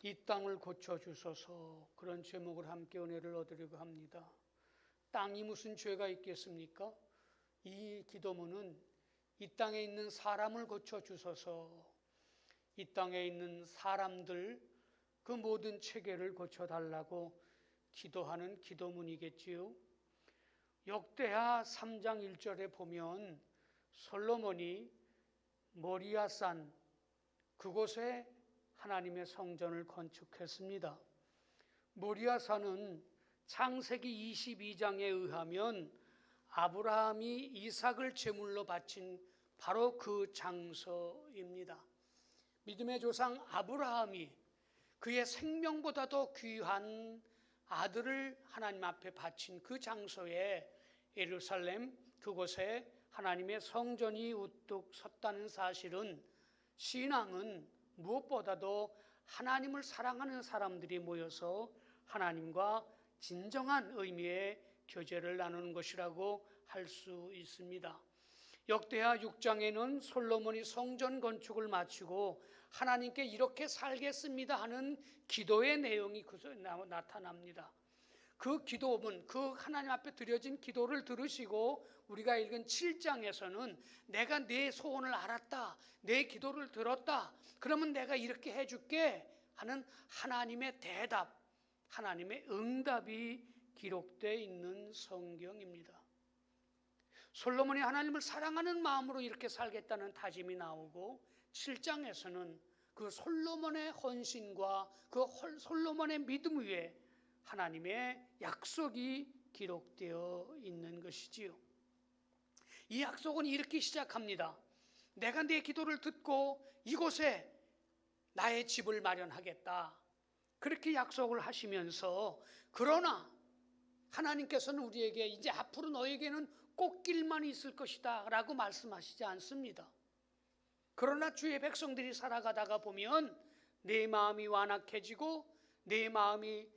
이 땅을 고쳐주소서, 그런 제목을 함께 은혜를 얻으려고 합니다. 땅이 무슨 죄가 있겠습니까? 이 기도문은 이 땅에 있는 사람을 고쳐주소서, 이 땅에 있는 사람들 그 모든 체계를 고쳐달라고 기도하는 기도문이겠지요. 역대하 3장 1절에 보면 솔로몬이 모리아산 그곳에 하나님의 성전을 건축했습니다. 모리아산은 창세기 22장에 의하면 아브라함이 이삭을 제물로 바친 바로 그 장소입니다. 믿음의 조상 아브라함이 그의 생명보다도 귀한 아들을 하나님 앞에 바친 그 장소에 예루살렘 그곳에 하나님의 성전이 우뚝 섰다는 사실은 신앙은 무엇보다도 하나님을 사랑하는 사람들이 모여서 하나님과 진정한 의미의 교제를 나누는 것이라고 할 수 있습니다. 역대하 6장에는 솔로몬이 성전 건축을 마치고 하나님께 이렇게 살겠습니다 하는 기도의 내용이 나타납니다. 그 기도문, 그 하나님 앞에 드려진 기도를 들으시고 우리가 읽은 7장에서는 내가 내 소원을 알았다, 내 기도를 들었다, 그러면 내가 이렇게 해줄게 하는 하나님의 대답, 하나님의 응답이 기록되어 있는 성경입니다. 솔로몬이 하나님을 사랑하는 마음으로 이렇게 살겠다는 다짐이 나오고 7장에서는 그 솔로몬의 헌신과 그 솔로몬의 믿음 위에 하나님의 약속이 기록되어 있는 것이지요. 이 약속은 이렇게 시작합니다. 내가 내 기도를 듣고 이곳에 나의 집을 마련하겠다, 그렇게 약속을 하시면서, 그러나 하나님께서는 우리에게 이제 앞으로 너에게는 꽃길만 있을 것이다 라고 말씀하시지 않습니다. 그러나 주의 백성들이 살아가다가 보면 내 마음이 완악해지고 내 마음이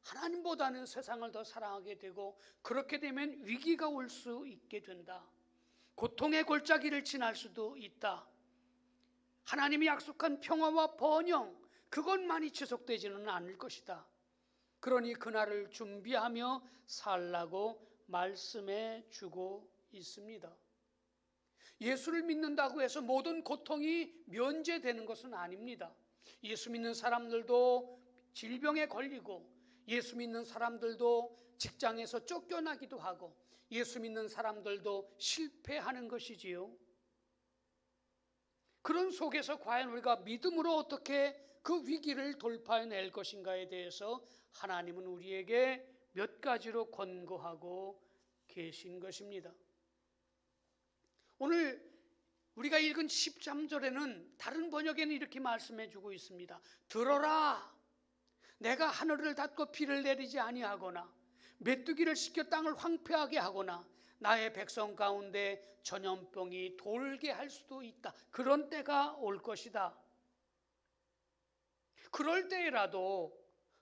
하나님보다는 세상을 더 사랑하게 되고, 그렇게 되면 위기가 올 수 있게 된다. 고통의 골짜기를 지날 수도 있다. 하나님이 약속한 평화와 번영, 그것만이 지속되지는 않을 것이다. 그러니 그날을 준비하며 살라고 말씀해 주고 있습니다. 예수를 믿는다고 해서 모든 고통이 면제되는 것은 아닙니다. 예수 믿는 사람들도 질병에 걸리고, 예수 믿는 사람들도 직장에서 쫓겨나기도 하고, 예수 믿는 사람들도 실패하는 것이지요. 그런 속에서 과연 우리가 믿음으로 어떻게 그 위기를 돌파해낼 것인가에 대해서 하나님은 우리에게 몇 가지로 권고하고 계신 것입니다. 오늘 우리가 읽은 13절에는 다른 번역에는 이렇게 말씀해 주고 있습니다. 들어라, 내가 하늘을 닫고 비를 내리지 아니하거나 메뚜기를 시켜 땅을 황폐하게 하거나 나의 백성 가운데 전염병이 돌게 할 수도 있다. 그런 때가 올 것이다. 그럴 때라도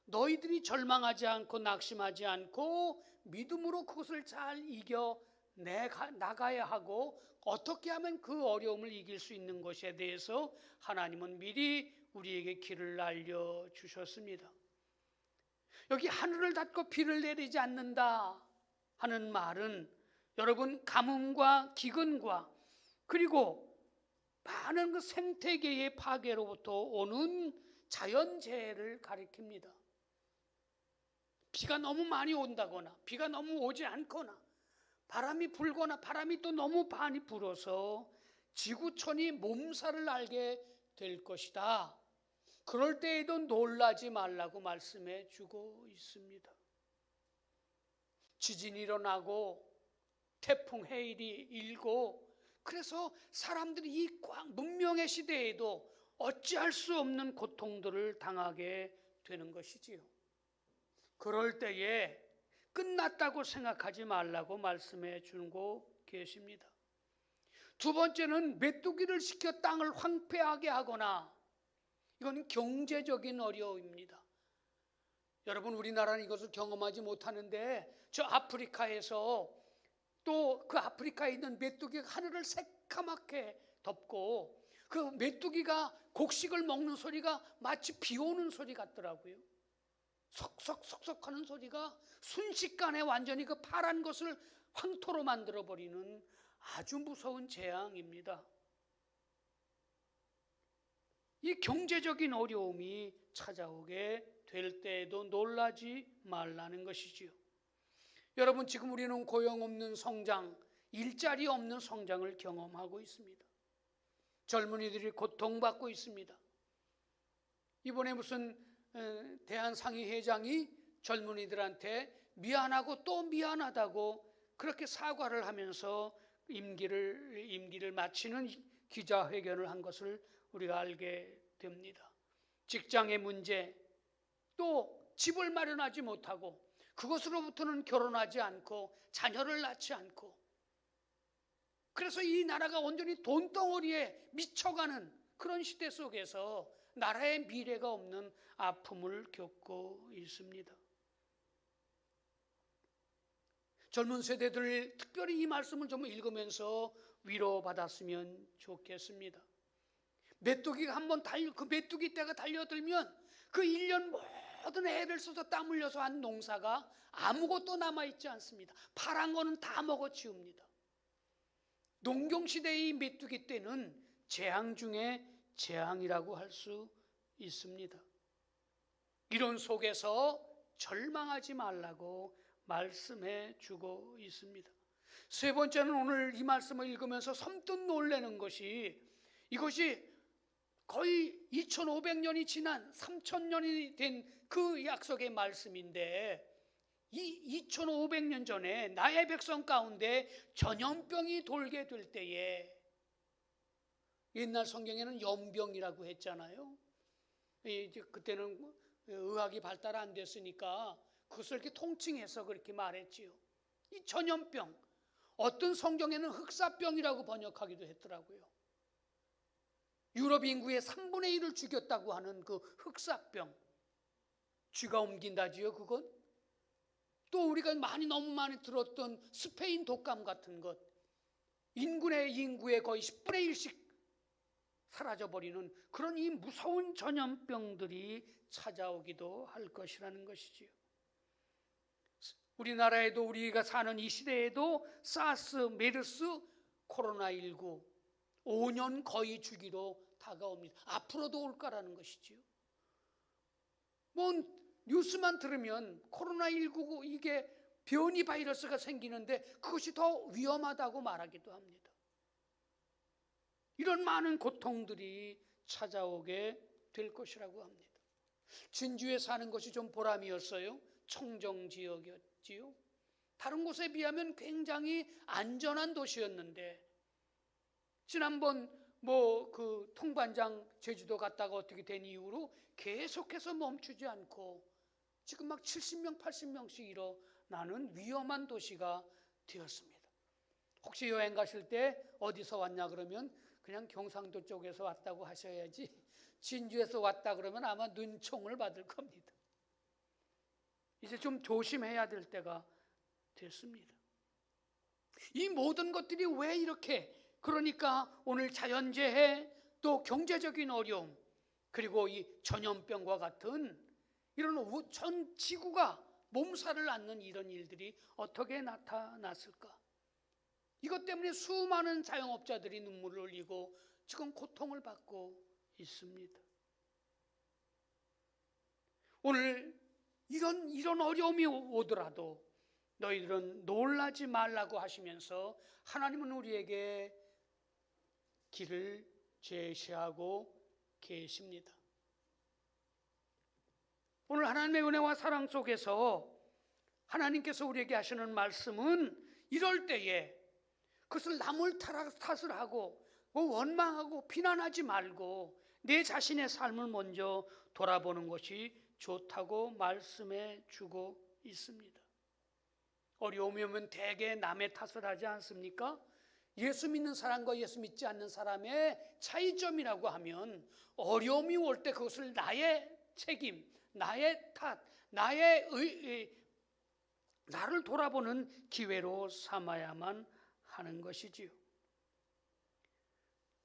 너희들이 절망하지 않고 낙심하지 않고 믿음으로 그것을 잘 이겨 나가야 하고, 어떻게 하면 그 어려움을 이길 수 있는 것에 대해서 하나님은 미리 우리에게 길을 알려주셨습니다. 여기 하늘을 닫고 비를 내리지 않는다 하는 말은 여러분 가뭄과 기근과 그리고 많은 그 생태계의 파괴로부터 오는 자연재해를 가리킵니다. 비가 너무 많이 온다거나 비가 너무 오지 않거나 바람이 불거나 바람이 또 너무 많이 불어서 지구촌이 몸살을 앓게 될 것이다. 그럴 때에도 놀라지 말라고 말씀해 주고 있습니다. 지진이 일어나고 태풍 해일이 일고, 그래서 사람들이 이 문명의 시대에도 어찌할 수 없는 고통들을 당하게 되는 것이지요. 그럴 때에 끝났다고 생각하지 말라고 말씀해 주고 계십니다. 두 번째는 메뚜기를 시켜 땅을 황폐하게 하거나, 이건 경제적인 어려움입니다. 여러분, 우리나라는 이것을 경험하지 못하는데 저 아프리카에서 또 그 아프리카에 있는 메뚜기가 하늘을 새까맣게 덮고 그 메뚜기가 곡식을 먹는 소리가 마치 비 오는 소리 같더라고요. 석석석석 하는 소리가 순식간에 완전히 그 파란 것을 황토로 만들어버리는 아주 무서운 재앙입니다. 이 경제적인 어려움이 찾아오게 될 때에도 놀라지 말라는 것이지요. 여러분, 지금 우리는 고용 없는 성장, 일자리 없는 성장을 경험하고 있습니다. 젊은이들이 고통받고 있습니다. 이번에 무슨 대한상의회장이 젊은이들한테 미안하고 또 미안하다고 그렇게 사과를 하면서 임기를 마치는 기자회견을 한 것을 우리가 알게 됩니다. 직장의 문제, 또 집을 마련하지 못하고 그것으로부터는 결혼하지 않고 자녀를 낳지 않고, 그래서 이 나라가 온전히 돈덩어리에 미쳐가는 그런 시대 속에서 나라의 미래가 없는 아픔을 겪고 있습니다. 젊은 세대들 특별히 이 말씀을 좀 읽으면서 위로받았으면 좋겠습니다. 메뚜기가 한번 그 메뚜기 떼가 달려들면 그 1년 모든 애를 써서 땀 흘려서 한 농사가 아무것도 남아있지 않습니다. 파란 거는 다 먹어치웁니다. 농경시대의 메뚜기 떼는 재앙 중에 재앙이라고 할 수 있습니다. 이런 속에서 절망하지 말라고 말씀해 주고 있습니다. 세 번째는 오늘 이 말씀을 읽으면서 섬뜩 놀라는 것이, 이것이 거의 2500년이 지난 3000년이 된 그 약속의 말씀인데, 이 2500년 전에 나의 백성 가운데 전염병이 돌게 될 때에, 옛날 성경에는 염병이라고 했잖아요. 이제 그때는 의학이 발달 안 됐으니까 그것을 이렇게 통칭해서 그렇게 말했지요. 이 전염병, 어떤 성경에는 흑사병이라고 번역하기도 했더라고요. 유럽 인구의 3분의 1을 죽였다고 하는 그 흑사병, 쥐가 옮긴다지요, 그건? 또 우리가 너무 많이 들었던 스페인 독감 같은 것, 인구의 거의 10분의 1씩 사라져버리는 그런 이 무서운 전염병들이 찾아오기도 할 것이라는 것이지요. 우리나라에도, 우리가 사는 이 시대에도 사스, 메르스, 코로나19 5년 거의 주기로 다가옵니다. 앞으로도 올까라는 것이지요. 뉴스만 들으면 코로나19 이게 변이 바이러스가 생기는데 그것이 더 위험하다고 말하기도 합니다. 이런 많은 고통들이 찾아오게 될 것이라고 합니다. 진주에 사는 것이 좀 보람이었어요. 청정지역이었지요. 다른 곳에 비하면 굉장히 안전한 도시였는데, 지난번 그 통반장 제주도 갔다가 어떻게 된 이후로 계속해서 멈추지 않고 지금 막 70명, 80명씩 일어나는 위험한 도시가 되었습니다. 혹시 여행 가실 때 어디서 왔냐 그러면 그냥 경상도 쪽에서 왔다고 하셔야지, 진주에서 왔다 그러면 아마 눈총을 받을 겁니다. 이제 좀 조심해야 될 때가 됐습니다. 이 모든 것들이 왜 이렇게, 그러니까 오늘 자연재해, 또 경제적인 어려움, 그리고 이 전염병과 같은 이런 전 지구가 몸살을 앓는 이런 일들이 어떻게 나타났을까? 이것 때문에 수많은 자영업자들이 눈물을 흘리고 지금 고통을 받고 있습니다. 오늘 이런 어려움이 오더라도 너희들은 놀라지 말라고 하시면서 하나님은 우리에게 길을 제시하고 계십니다. 오늘 하나님의 은혜와 사랑 속에서 하나님께서 우리에게 하시는 말씀은, 이럴 때에 그것을 남을 탓을 하고 원망하고 비난하지 말고 내 자신의 삶을 먼저 돌아보는 것이 좋다고 말씀해 주고 있습니다. 어려움이 오면 대개 남의 탓을 하지 않습니까? 예수 믿는 사람과 예수 믿지 않는 사람의 차이점이라고 하면, 어려움이 올 때 그것을 나의 책임, 나의 탓, 나를 돌아보는 기회로 삼아야만 하는 것이지요.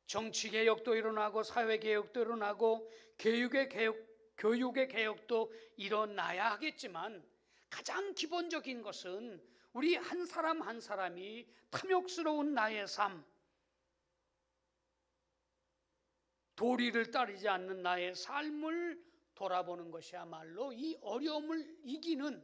정치 개혁도 일어나고 사회 개혁도 일어나고 교육의 개혁도 일어나야 하겠지만 가장 기본적인 것은 우리 한 사람 한 사람이 탐욕스러운 나의 삶, 도리를 따르지 않는 나의 삶을 돌아보는 것이야말로 이 어려움을 이기는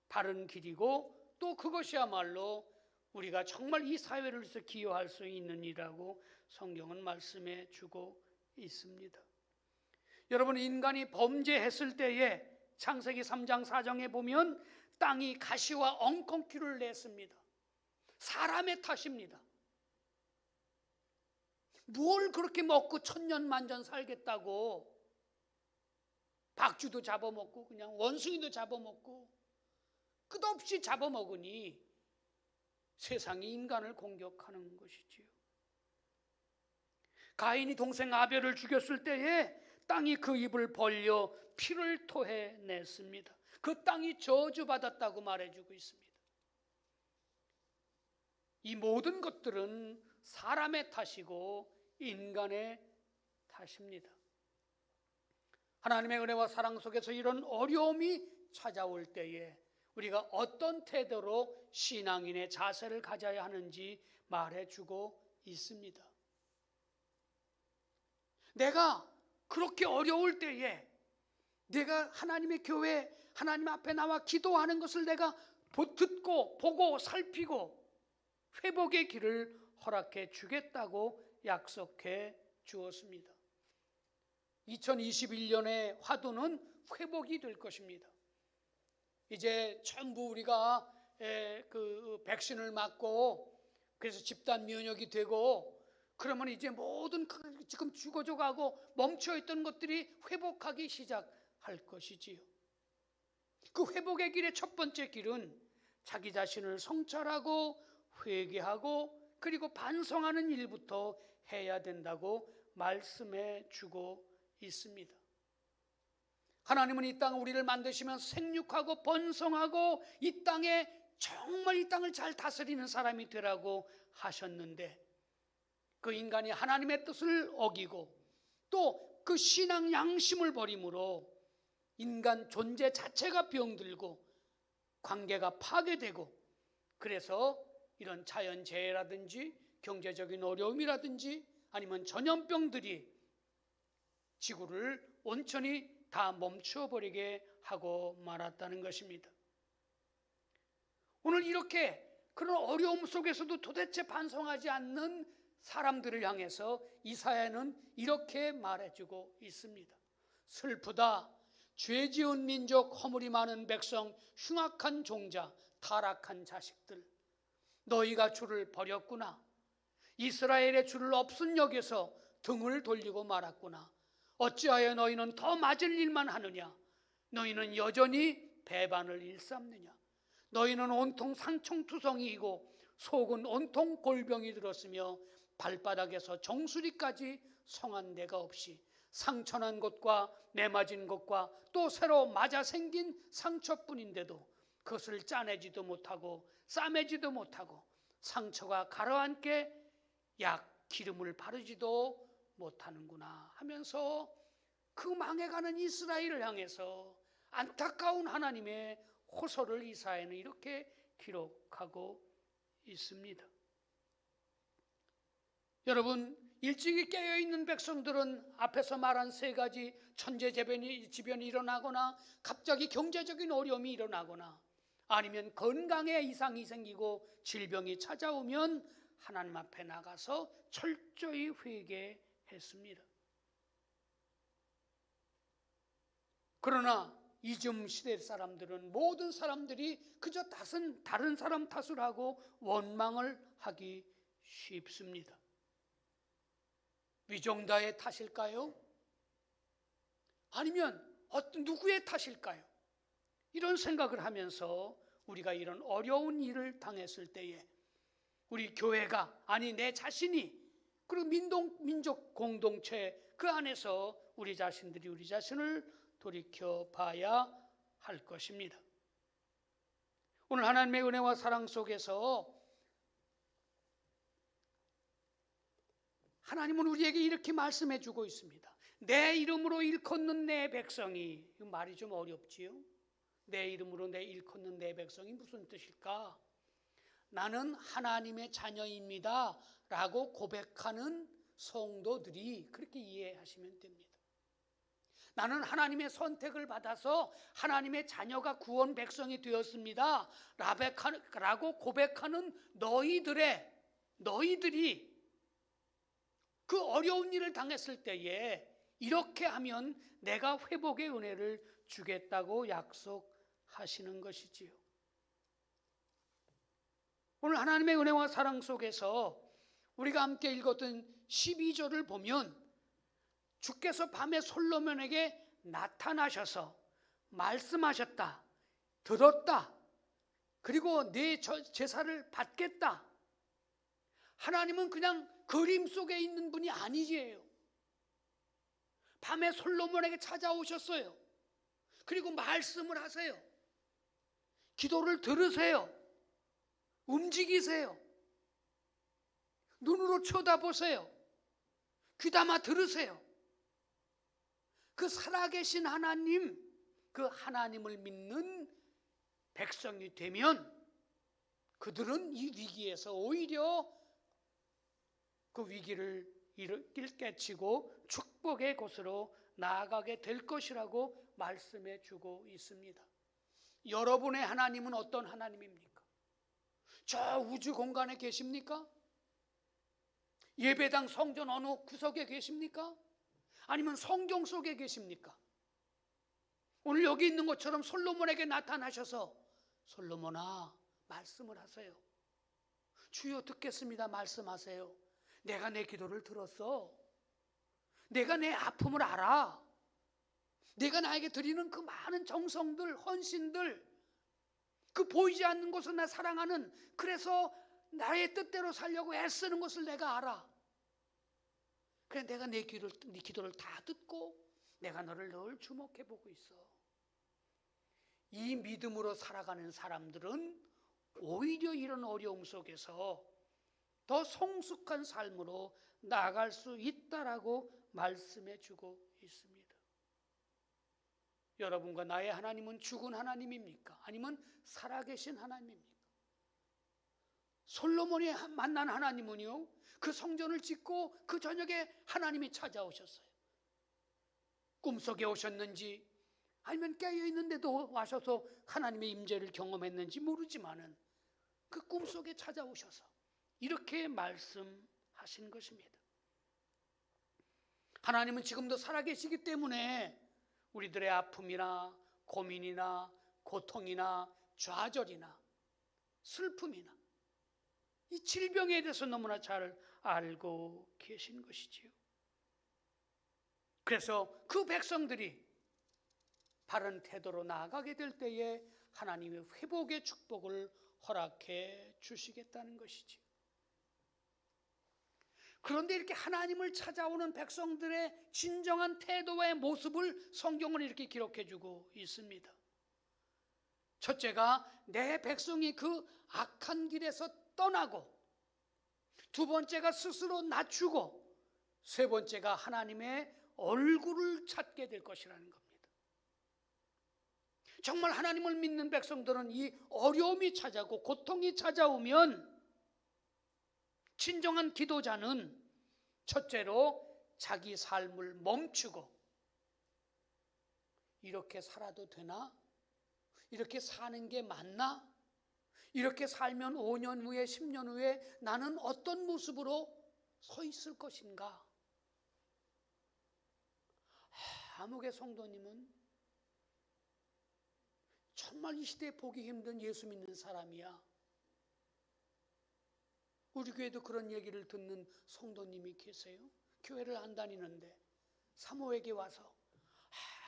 바른 길이고, 또 그것이야말로 우리가 정말 이 사회를 위해서 기여할 수 있는 일이라고 성경은 말씀해 주고 있습니다. 여러분, 인간이 범죄했을 때에 창세기 3장 4장에 보면 땅이 가시와 엉겅퀴를 냈습니다. 사람의 탓입니다. 뭘 그렇게 먹고 천년만년 살겠다고 박쥐도 잡아먹고 그냥 원숭이도 잡아먹고 끝없이 잡아먹으니 세상이 인간을 공격하는 것이지요. 가인이 동생 아벨을 죽였을 때에 땅이 그 입을 벌려 피를 토해냈습니다. 그 땅이 저주받았다고 말해주고 있습니다. 이 모든 것들은 사람의 탓이고 인간의 탓입니다. 하나님의 은혜와 사랑 속에서 이런 어려움이 찾아올 때에 우리가 어떤 태도로 신앙인의 자세를 가져야 하는지 말해주고 있습니다. 내가 그렇게 어려울 때에 내가 하나님의 교회, 하나님 앞에 나와 기도하는 것을 내가 듣고 보고 살피고 회복의 길을 허락해 주겠다고 약속해 주었습니다. 2021년의 화두는 회복이 될 것입니다. 이제 전부 우리가 그 백신을 맞고 그래서 집단 면역이 되고 그러면 이제 모든 지금 죽어져가고 멈춰있던 것들이 회복하기 시작할 것이지요. 그 회복의 길의 첫 번째 길은 자기 자신을 성찰하고 회개하고 그리고 반성하는 일부터 해야 된다고 말씀해 주고 있습니다. 하나님은 이 땅 우리를 만드시면서 생육하고 번성하고 이 땅에 정말 이 땅을 잘 다스리는 사람이 되라고 하셨는데 그 인간이 하나님의 뜻을 어기고 또 그 신앙 양심을 버림으로 인간 존재 자체가 병들고 관계가 파괴되고 그래서 이런 자연재해라든지 경제적인 어려움이라든지 아니면 전염병들이 지구를 온전히 다 멈춰버리게 하고 말았다는 것입니다. 오늘 이렇게 그런 어려움 속에서도 도대체 반성하지 않는 사람들을 향해서 이사야는 이렇게 말해주고 있습니다. 슬프다. 죄 지은 민족, 허물이 많은 백성, 흉악한 종자, 타락한 자식들. 너희가 주를 버렸구나. 이스라엘의 주를 없은 여겨서 등을 돌리고 말았구나. 어찌하여 너희는 더 맞을 일만 하느냐. 너희는 여전히 배반을 일삼느냐. 너희는 온통 상청투성이이고 속은 온통 골병이 들었으며 발바닥에서 정수리까지 성한 데가 없이 상처난 곳과 매맞은 곳과 또 새로 맞아 생긴 상처뿐인데도 그것을 짜내지도 못하고 싸매지도 못하고 상처가 가라앉게 약 기름을 바르지도 못하는구나 하면서 그 망해가는 이스라엘을 향해서 안타까운 하나님의 호소를 이사야는 이렇게 기록하고 있습니다. 여러분, 일찍이 깨어있는 백성들은 앞에서 말한 세 가지 천재지변이 일어나거나 갑자기 경제적인 어려움이 일어나거나 아니면 건강에 이상이 생기고 질병이 찾아오면 하나님 앞에 나가서 철저히 회개했습니다. 그러나 이즘 시대 사람들은 모든 사람들이 그저 다른 사람 탓을 하고 원망을 하기 쉽습니다. 위정자의 탓일까요? 아니면 누구의 탓일까요? 이런 생각을 하면서 우리가 이런 어려운 일을 당했을 때에 우리 교회가 아니 내 자신이 그리고 민족 공동체 그 안에서 우리 자신들이 우리 자신을 돌이켜 봐야 할 것입니다. 오늘 하나님의 은혜와 사랑 속에서 하나님은 우리에게 이렇게 말씀해 주고 있습니다. 내 이름으로 일컫는 내 백성이, 이 말이 좀 어렵지요? 내 이름으로 일컫는 내 백성이 무슨 뜻일까? 나는 하나님의 자녀입니다 라고 고백하는 성도들이 그렇게 이해하시면 됩니다. 나는 하나님의 선택을 받아서 하나님의 자녀가 구원 백성이 되었습니다 라고 고백하는 너희들이 그 어려운 일을 당했을 때에 이렇게 하면 내가 회복의 은혜를 주겠다고 약속하시는 것이지요. 오늘 하나님의 은혜와 사랑 속에서 우리가 함께 읽었던 12절을 보면 주께서 밤에 솔로몬에게 나타나셔서 말씀하셨다, 들었다, 그리고 내 제사를 받겠다. 하나님은 그냥 그림 속에 있는 분이 아니지요. 밤에 솔로몬에게 찾아오셨어요. 그리고 말씀을 하세요. 기도를 들으세요. 움직이세요. 눈으로 쳐다보세요. 귀담아 들으세요. 그 살아계신 하나님, 그 하나님을 믿는 백성이 되면 그들은 이 위기에서 오히려 그 위기를 깨치고 축복의 곳으로 나아가게 될 것이라고 말씀해 주고 있습니다. 여러분의 하나님은 어떤 하나님입니까? 저 우주 공간에 계십니까? 예배당 성전 어느 구석에 계십니까? 아니면 성경 속에 계십니까? 오늘 여기 있는 것처럼 솔로몬에게 나타나셔서 솔로몬아 말씀을 하세요. 주여 듣겠습니다. 말씀하세요. 내가 내 기도를 들었어. 내가 내 아픔을 알아. 내가 나에게 드리는 그 많은 정성들, 헌신들, 그 보이지 않는 것을 나 사랑하는, 그래서 나의 뜻대로 살려고 애쓰는 것을 내가 알아. 그래 내가 네 기도를 다 듣고 내가 너를 늘 주목해 보고 있어. 이 믿음으로 살아가는 사람들은 오히려 이런 어려움 속에서 더 성숙한 삶으로 나아갈 수 있다라고 말씀해 주고 있습니다. 여러분과 나의 하나님은 죽은 하나님입니까? 아니면 살아계신 하나님입니까? 솔로몬이 만난 하나님은요, 그 성전을 짓고 그 저녁에 하나님이 찾아오셨어요. 꿈속에 오셨는지 아니면 깨어있는데도 와셔서 하나님의 임재를 경험했는지 모르지만은 그 꿈속에 찾아오셔서 이렇게 말씀하신 것입니다. 하나님은 지금도 살아계시기 때문에 우리들의 아픔이나 고민이나 고통이나 좌절이나 슬픔이나 이 질병에 대해서 너무나 잘 알고 계신 것이지요. 그래서 그 백성들이 바른 태도로 나아가게 될 때에 하나님의 회복의 축복을 허락해 주시겠다는 것이지요. 그런데 이렇게 하나님을 찾아오는 백성들의 진정한 태도의 모습을 성경은 이렇게 기록해 주고 있습니다. 첫째가 내 백성이 그 악한 길에서 떠나고, 두 번째가 스스로 낮추고, 세 번째가 하나님의 얼굴을 찾게 될 것이라는 겁니다. 정말 하나님을 믿는 백성들은 이 어려움이 찾아오고 고통이 찾아오면 진정한 기도자는 첫째로 자기 삶을 멈추고 이렇게 살아도 되나? 이렇게 사는 게 맞나? 이렇게 살면 5년 후에 10년 후에 나는 어떤 모습으로 서 있을 것인가? 아무개 성도님은 정말 이 시대에 보기 힘든 예수 믿는 사람이야. 우리 교회도 그런 얘기를 듣는 성도님이 계세요. 교회를 안 다니는데 사모에게 와서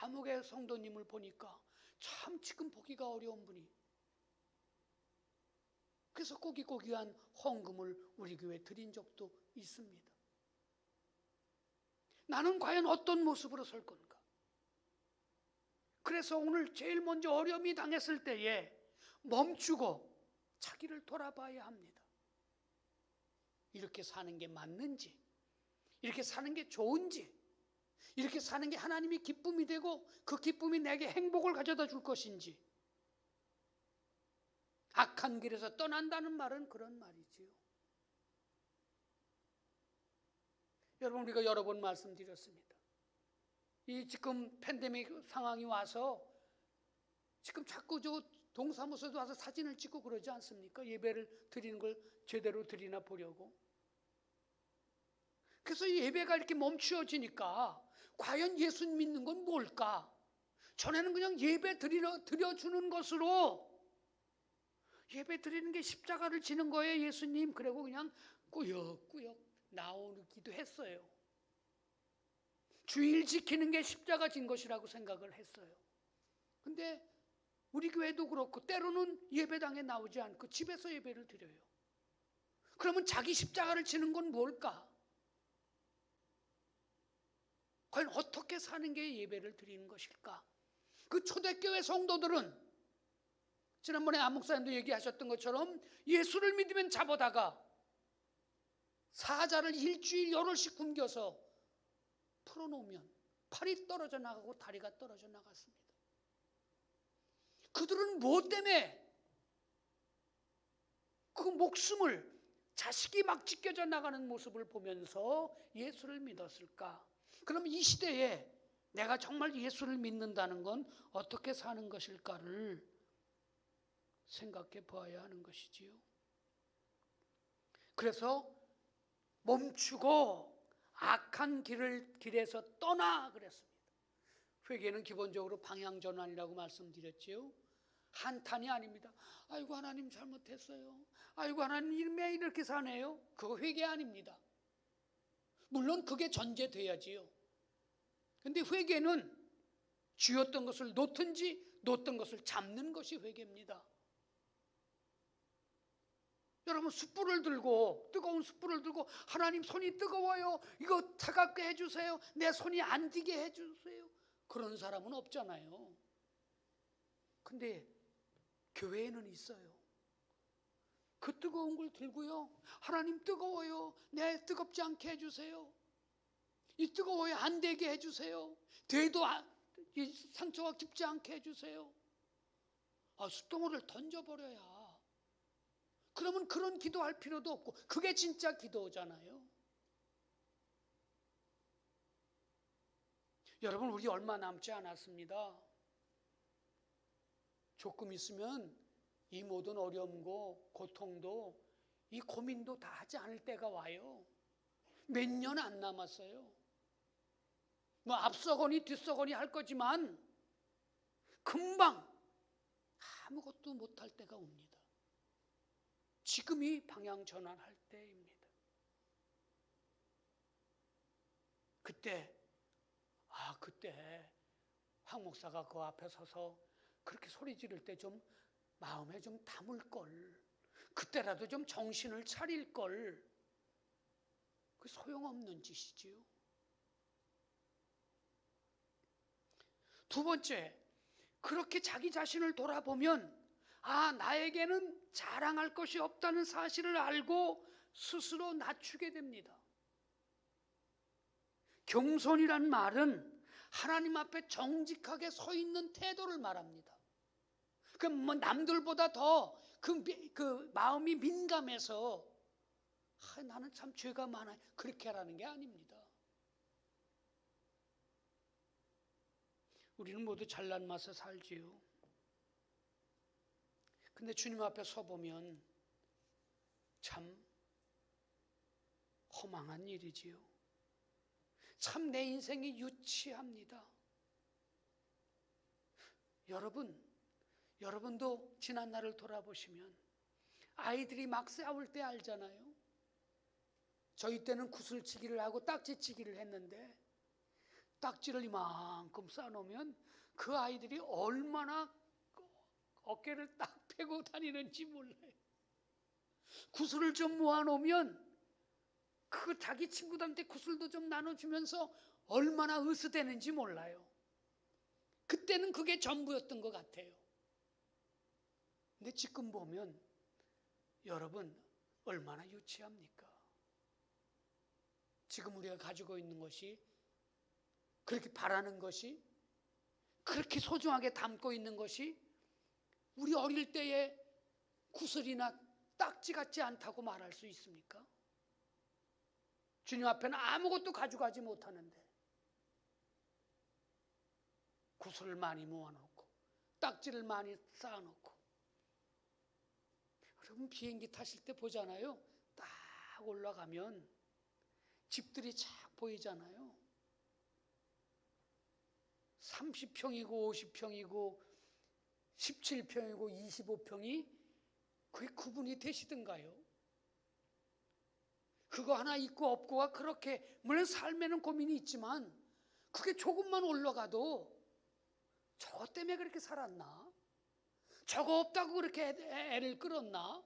아무개 성도님을 보니까 참 지금 보기가 어려운 분이, 그래서 꼬기꼬기한 헌금을 우리 교회에 드린 적도 있습니다. 나는 과연 어떤 모습으로 설 건가? 그래서 오늘 제일 먼저 어려움이 당했을 때에 멈추고 자기를 돌아봐야 합니다. 이렇게 사는 게 맞는지, 이렇게 사는 게 좋은지, 이렇게 사는 게 하나님이 기쁨이 되고 그 기쁨이 내게 행복을 가져다 줄 것인지. 악한 길에서 떠난다는 말은 그런 말이지요. 여러분, 우리가 여러 번 말씀드렸습니다. 이 지금 팬데믹 상황이 와서 지금 자꾸 저 동사무소도 와서 사진을 찍고 그러지 않습니까? 예배를 드리는 걸 제대로 드리나 보려고. 그래서 예배가 이렇게 멈추어지니까 과연 예수 믿는 건 뭘까? 전에는 그냥 예배 드려주는 것으로, 예배 드리는 게 십자가를 지는 거예요, 예수님. 그리고 그냥 꾸역꾸역 나오기도 했어요. 주일 지키는 게 십자가 진 것이라고 생각을 했어요. 근데 우리 교회도 그렇고 때로는 예배당에 나오지 않고 집에서 예배를 드려요. 그러면 자기 십자가를 지는 건 뭘까? 과연 어떻게 사는 게 예배를 드리는 것일까? 그 초대교회 성도들은 지난번에 안 목사님도 얘기하셨던 것처럼 예수를 믿으면 잡아다가 사자를 일주일 열흘씩 굶겨서 풀어놓으면 팔이 떨어져 나가고 다리가 떨어져 나갔습니다. 그들은 무엇 때문에 그 목숨을 자식이 막 찢겨져 나가는 모습을 보면서 예수를 믿었을까? 그럼 이 시대에 내가 정말 예수를 믿는다는 건 어떻게 사는 것일까를 생각해 보아야 하는 것이지요. 그래서 멈추고 악한 길에서 떠나 그랬습니다. 회개는 기본적으로 방향전환이라고 말씀드렸지요. 한탄이 아닙니다. 아이고 하나님 잘못했어요. 아이고 하나님 왜 이렇게 사네요. 그거 회개 아닙니다. 물론 그게 전제돼야지요. 근데 회개는 쥐었던 것을 놓든지 놓던 것을 잡는 것이 회개입니다. 여러분, 숯불을 들고, 뜨거운 숯불을 들고 하나님 손이 뜨거워요, 이거 차갑게 해주세요, 내 손이 안 디게 해주세요, 그런 사람은 없잖아요. 근데 교회에는 있어요. 그 뜨거운 걸 들고요, 하나님 뜨거워요, 내 뜨겁지 않게 해주세요, 이 뜨거워요 안 되게 해주세요, 돼도 이 상처가 깊지 않게 해주세요. 숯덩어리를 던져버려야, 그러면 그런 기도할 필요도 없고, 그게 진짜 기도잖아요. 여러분, 우리 얼마 남지 않았습니다. 조금 있으면 이 모든 어려움고 고통도, 이 고민도 다 하지 않을 때가 와요. 몇 년 안 남았어요. 뭐 앞서거니 뒤서거니 할 거지만 금방 아무것도 못할 때가 옵니다. 지금이 방향 전환할 때입니다. 그때 황 목사가 그 앞에 서서 그렇게 소리 지를 때 좀 마음에 좀 담을 걸, 그때라도 좀 정신을 차릴 걸. 그 소용없는 짓이지요. 두 번째, 그렇게 자기 자신을 돌아보면 나에게는 자랑할 것이 없다는 사실을 알고 스스로 낮추게 됩니다. 겸손이란 말은 하나님 앞에 정직하게 서 있는 태도를 말합니다. 그럼 뭐 남들보다 더 그 마음이 민감해서 나는 참 죄가 많아요, 그렇게 하라는 게 아닙니다. 우리는 모두 잘난 맛에 살지요. 근데 주님 앞에 서보면 참 허망한 일이지요. 참 내 인생이 유치합니다. 여러분도 지난 날을 돌아보시면 아이들이 막 싸울 때 알잖아요. 저희 때는 구슬치기를 하고 딱지치기를 했는데, 딱지를 이만큼 쌓아놓으면 그 아이들이 얼마나 어깨를 딱 펴고 다니는지 몰라요. 구슬을 좀 모아놓으면 그 자기 친구들한테 구슬도 좀 나눠주면서 얼마나 으스대는지 몰라요. 그때는 그게 전부였던 것 같아요. 근데 지금 보면 여러분 얼마나 유치합니까? 지금 우리가 가지고 있는 것이, 그렇게 바라는 것이, 그렇게 소중하게 담고 있는 것이 우리 어릴 때의 구슬이나 딱지 같지 않다고 말할 수 있습니까? 주님 앞에는 아무것도 가져가지 못하는데 구슬을 많이 모아놓고 딱지를 많이 쌓아놓고. 여러분 비행기 타실 때 보잖아요. 딱 올라가면 집들이 쫙 보이잖아요. 30평이고 50평이고 17평이고 25평이 그게 구분이 되시던가요? 그거 하나 있고 없고가 그렇게, 물론 삶에는 고민이 있지만 그게 조금만 올라가도 저거 때문에 그렇게 살았나? 저거 없다고 그렇게 애를 끌었나?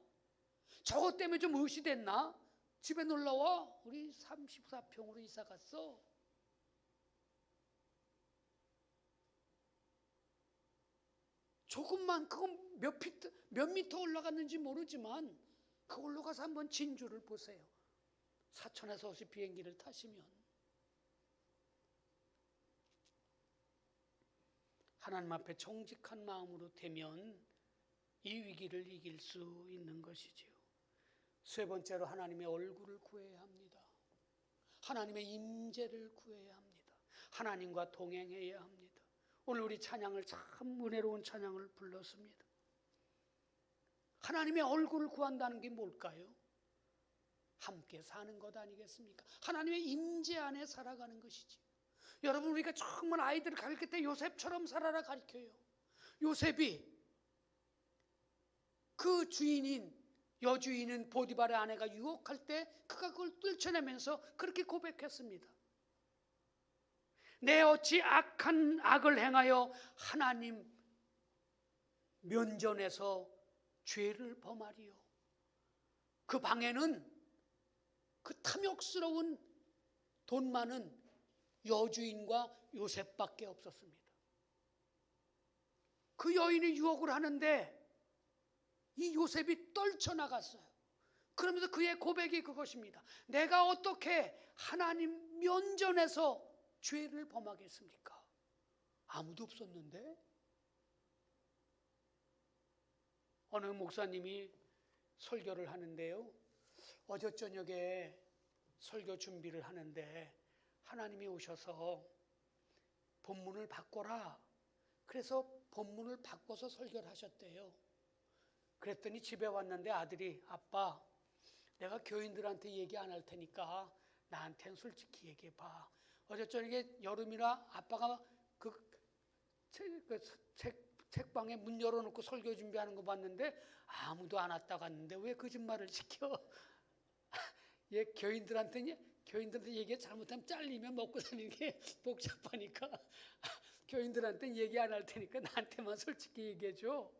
저거 때문에 좀 의시됐나? 집에 놀러와. 우리 34평으로 이사 갔어. 조금만, 그건 몇 미터 올라갔는지 모르지만 그 올라가서 한번 진주를 보세요. 사천에서 혹시 비행기를 타시면 하나님 앞에 정직한 마음으로 되면 이 위기를 이길 수 있는 것이지요. 세 번째로 하나님의 얼굴을 구해야 합니다. 하나님의 임재를 구해야 합니다. 하나님과 동행해야 합니다. 오늘 우리 찬양을 참 은혜로운 찬양을 불렀습니다. 하나님의 얼굴을 구한다는 게 뭘까요? 함께 사는 것 아니겠습니까? 하나님의 임재 안에 살아가는 것이지. 여러분 우리가 정말 아이들을 가르칠 때 요셉처럼 살아라 가르쳐요. 요셉이 그 여주인인 보디발의 아내가 유혹할 때 그가 그걸 떨쳐내면서 그렇게 고백했습니다. 내 어찌 악한 악을 행하여 하나님 면전에서 죄를 범하리요. 그 방에는 그 탐욕스러운 돈 많은 여주인과 요셉밖에 없었습니다. 그 여인이 유혹을 하는데 이 요셉이 떨쳐나갔어요. 그러면서 그의 고백이 그것입니다. 내가 어떻게 하나님 면전에서 죄를 범하겠습니까? 아무도 없었는데. 어느 목사님이 설교를 하는데요, 어제 저녁에 설교 준비를 하는데 하나님이 오셔서 본문을 바꿔라. 그래서 본문을 바꿔서 설교를 하셨대요. 그랬더니 집에 왔는데 아들이, 아빠, 내가 교인들한테 얘기 안 할 테니까 나한테는 솔직히 얘기해봐. 어제 저녁에 여름이라 아빠가 책방에 문 열어놓고 설교 준비하는 거 봤는데 아무도 안 왔다 갔는데 왜 거짓말을 시켜? 얘 교인들한테 얘기 잘못하면 잘리면 먹고 다니는 게 복잡하니까 교인들한테 얘기 안 할 테니까 나한테만 솔직히 얘기해줘.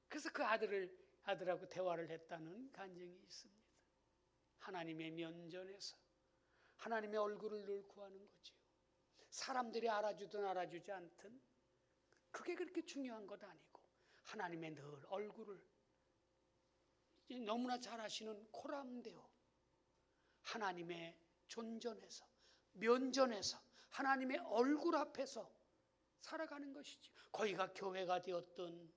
그래서 그 아들하고 대화를 했다는 간증이 있습니다. 하나님의 면전에서 하나님의 얼굴을 늘 구하는 거지요. 사람들이 알아주든 알아주지 않든 그게 그렇게 중요한 것 아니고 하나님의 늘 얼굴을, 너무나 잘 아시는 코람데오, 하나님의 존전에서, 면전에서, 하나님의 얼굴 앞에서 살아가는 것이지. 거기가 교회가 되었든,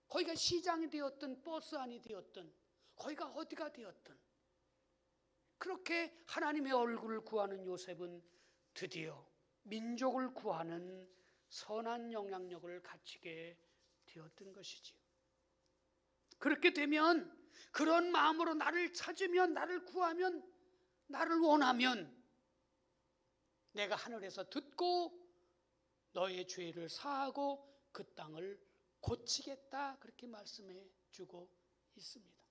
거기가 시장이 되었든, 버스 안이 되었든, 거기가 어디가 되었든, 그렇게 하나님의 얼굴을 구하는 요셉은 드디어 민족을 구하는 선한 영향력을 갖추게 되었던 것이지요. 그렇게 되면, 그런 마음으로 나를 찾으면, 나를 구하면, 나를 원하면 내가 하늘에서 듣고 너의 죄를 사하고 그 땅을 고치겠다, 그렇게 말씀해 주고 있습니다.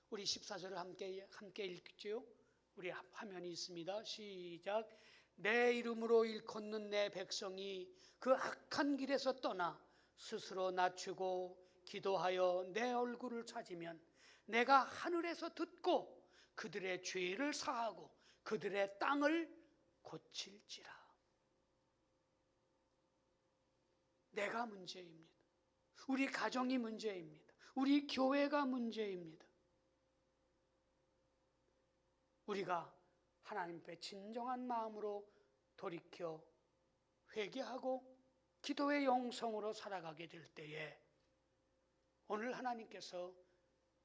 우리 14절을 함께 읽죠. 우리 화면이 있습니다. 시작. 내 이름으로 일컫는 내 백성이 그 악한 길에서 떠나 스스로 낮추고 기도하여 내 얼굴을 찾으면 내가 하늘에서 듣고 그들의 죄를 사하고 그들의 땅을 고칠지라. 내가 문제입니다. 우리 가정이 문제입니다. 우리 교회가 문제입니다. 우리가 하나님 앞에 진정한 마음으로 돌이켜 회개하고 기도의 영성으로 살아가게 될 때에 오늘 하나님께서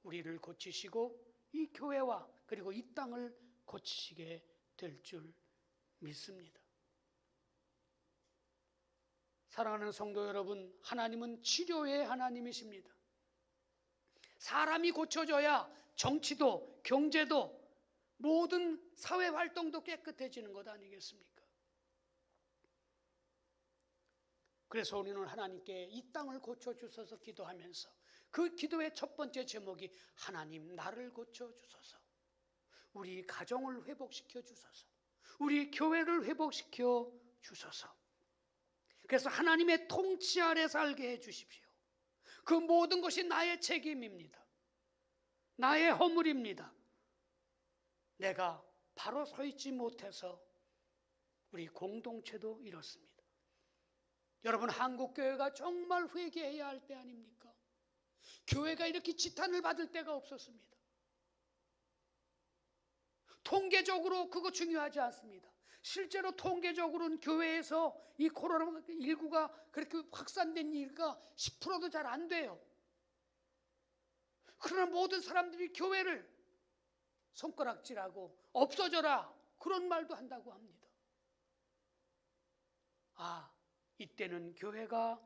우리를 고치시고 이 교회와 그리고 이 땅을 고치시게 될 줄 믿습니다. 사랑하는 성도 여러분, 하나님은 치료의 하나님이십니다. 사람이 고쳐져야 정치도 경제도 모든 사회 활동도 깨끗해지는 것 아니겠습니까? 그래서 우리는 하나님께 이 땅을 고쳐주셔서 기도하면서 그 기도의 첫 번째 제목이 하나님 나를 고쳐주소서, 우리 가정을 회복시켜 주소서, 우리 교회를 회복시켜 주소서. 그래서 하나님의 통치 아래 살게 해 주십시오. 그 모든 것이 나의 책임입니다. 나의 허물입니다. 내가 바로 서 있지 못해서 우리 공동체도 이렇습니다. 여러분, 한국교회가 정말 회개해야 할 때 아닙니까? 교회가 이렇게 지탄을 받을 때가 없었습니다. 통계적으로 그거 중요하지 않습니다. 실제로 통계적으로는 교회에서 이 코로나19가 그렇게 확산된 일가 10%도 잘 안 돼요. 그러나 모든 사람들이 교회를 손가락질하고 없어져라 그런 말도 한다고 합니다. 아, 이때는 교회가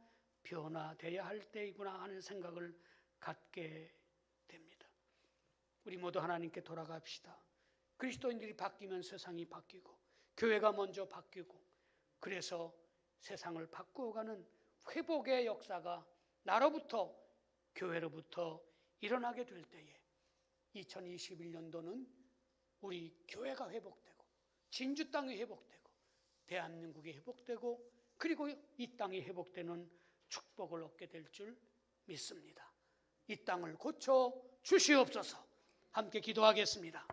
변화돼야 할 때이구나 하는 생각을 갖게 됩니다. 우리 모두 하나님께 돌아갑시다. 그리스도인들이 바뀌면 세상이 바뀌고 교회가 먼저 바뀌고 그래서 세상을 바꾸어가는 회복의 역사가 나로부터 교회로부터 일어나게 될 때에 2021년도는 우리 교회가 회복되고 진주 땅이 회복되고 대한민국이 회복되고 그리고 이 땅이 회복되는 축복을 얻게 될 줄 믿습니다. 이 땅을 고쳐 주시옵소서. 함께 기도하겠습니다.